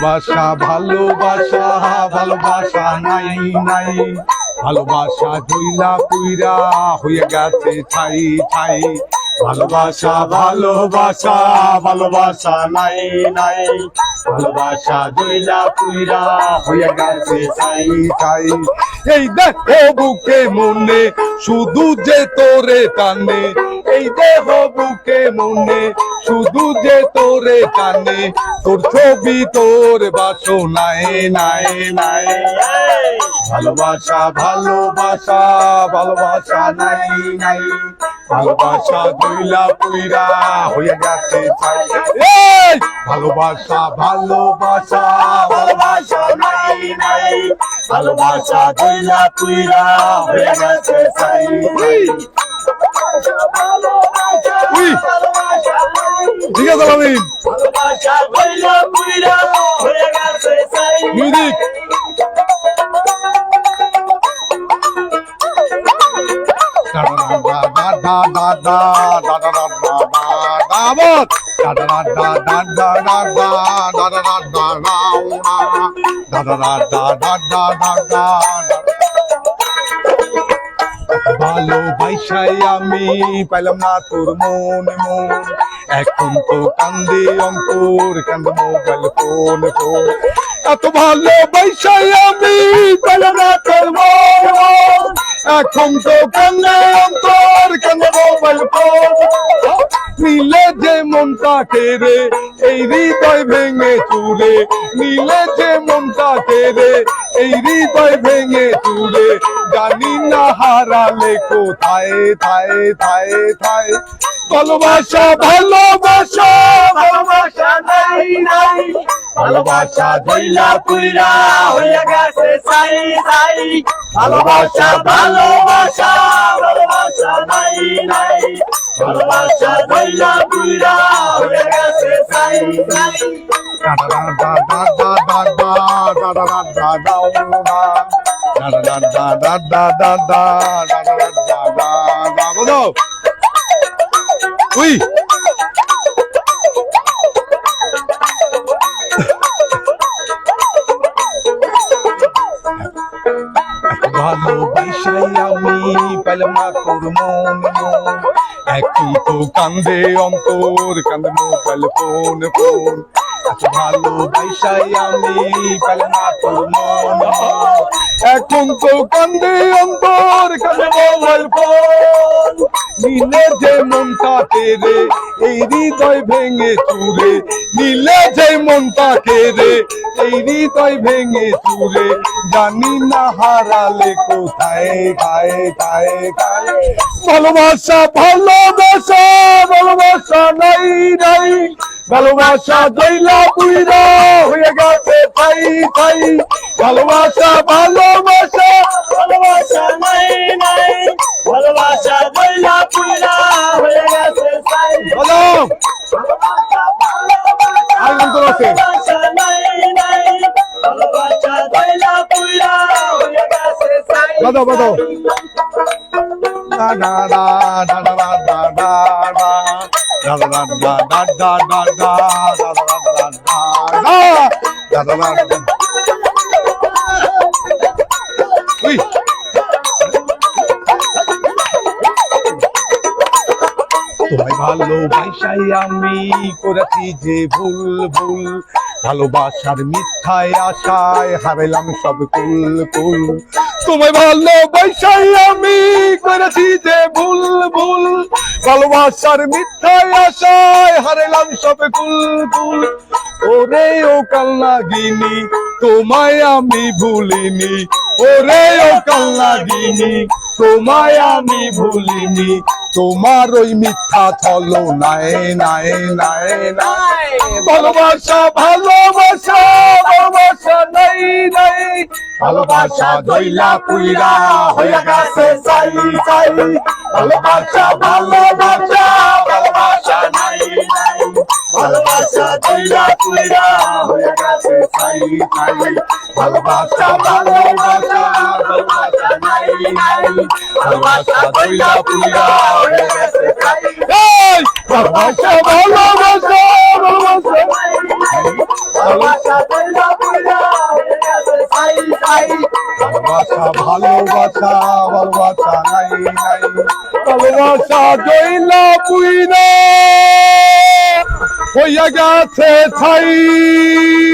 ভালোবাসা ভালোবাসা ভালোবাসা নাই নাই, ভালোবাসা জইলা পুইরা হয়ে গেছে ছাই ছাই। ভালোবাসা ভালোবাসা ভালোবাসা নাই নাই, ভালোবাসা জইলা পুইরা হয়ে গেছে ছাই ছাই। এই দেখো বুকে মনে শুধু যে তোরে টানে, এই দেহ বুকে মনে শুধু যে তোরে টানে, তোর ছবি তোর বাসনায় নাই নাই। ভালোবাসা ভালোবাসা ভালোবাসা নাই নাই, ভালোবাসা জইলা পুইরা হয়ে গেছে ছাই। এই ভালোবাসা ভালোবাসা ভালোবাসা নাই নাই, ভালোবাসা জইলা পুইরা হয়ে গেছে ছাই। ঠিক আছে আলামিন, মিউজিক। ভালোবাসাই আমি পাইলাম না তোর মন মন, এখন তো কান্দে অন্তর কান্দে মোবাইল ফোন ফোন। এত ভালোবাসাই আমি পাইলাম না তোর মন মন, এখন তো কান্দে অন্তর কান্দে মোবাইল ফোন। নীলে যে মনটা কেড়ে এই হৃদয় ভেঙে চুরে, নীলে যে মনটা কেড়ে এই হৃদয় ভেঙে চুরে, জানি না হারালে কোথায় থায় থায় থায়। ভালোবাসা ভালোবাসা ভালোবাসা নাই নাই, ভালোবাসা জইলা পুইরা হয়ে গেছে ছাই ছাই। ভালোবাসা ভালোবাসা ভালোবাসা নাই নাই, ভালোবাসা জইলা পুইরা হয়ে গেছে ছাই ছাই। উই ভালোবাসাই আমি পেলাম না তোর মন মন, এখন তো কান্দে অন্তর কান্দে মোবাইল ফোন ফোন। ভালোবাসাই আমি পেলাম না তোর মন মন, এখন তো কান্দে অন্তর কান্দে মোবাইল ফোন। নীলে যে মনটা কেড়ে এই হৃদয় ভেঙে চুরে, নীলে যে মনটা কেড়ে এই হৃদয় ভেঙে চুরে, জানি না হারালে কোথায় খায় খায় খায়। ভালোবাসা ভালোবাসা ভালোবাসা নাই নাই, ভালোবাসা জইলা পুইরা হয়ে গেছে ছাই ছাই। ভালোবাসা ভালোবাসা ভালোবাসা নাই নাই, ভালোবাসা জইলা পুইরা হয়ে গেছে ছাই। ভালোবাসা নাই নাই, ভালোবাসা জইলা পুইরা হয়ে গেছে ছাই। বাদো বাদো da da da da da da da da da da da da da da da da da da. Uy. তোমায় ভালোবাসাই আমি করেছি যে ভুল ভুল, ভালোবাসার মিথ্যায় আশায় হারাইলাম সব কুল কুল। তোমায় ভালোবাসাই আমি করেছি যে ভুল ভুল, ভালোবাসার মিথ্যায় আশায় হারাইলাম সব কুল কুল। ওরে ও কালনাগিনী তোমায় আমি ভুলিনি, ওরে ও কালনাগিনী তোমায় আমি ভুলিনি, তোমার ওই মিথ্যা ছলো নাই নাই নাই নাই। ভালোবাসা ভালোবাসা ভালোবাসা নাই নাই, ভালোবাসা জইলা পুইরা হয়ে গেছে ছাই ছাই। ভালোবাসা ভালোবাসা ভালোবাসা নাই নাই, ভালোবাসা জইলা পুইরা হয়ে গেছে ছাই ছাই। ভালোবাসা ভালোবাসা ভালোবাসা নাই নাই, ভালোবাসা জইলা পুইরা হয়ে গেছে ছাই। ভালোবাসা ভালোবাসা ভালোবাসা ভালোবাসা ভালোবাসা ভালোবাসা ভালোবাসা নাই নাই ভালোবাসা জইলা পুইরা হইয়া গেছে ছাই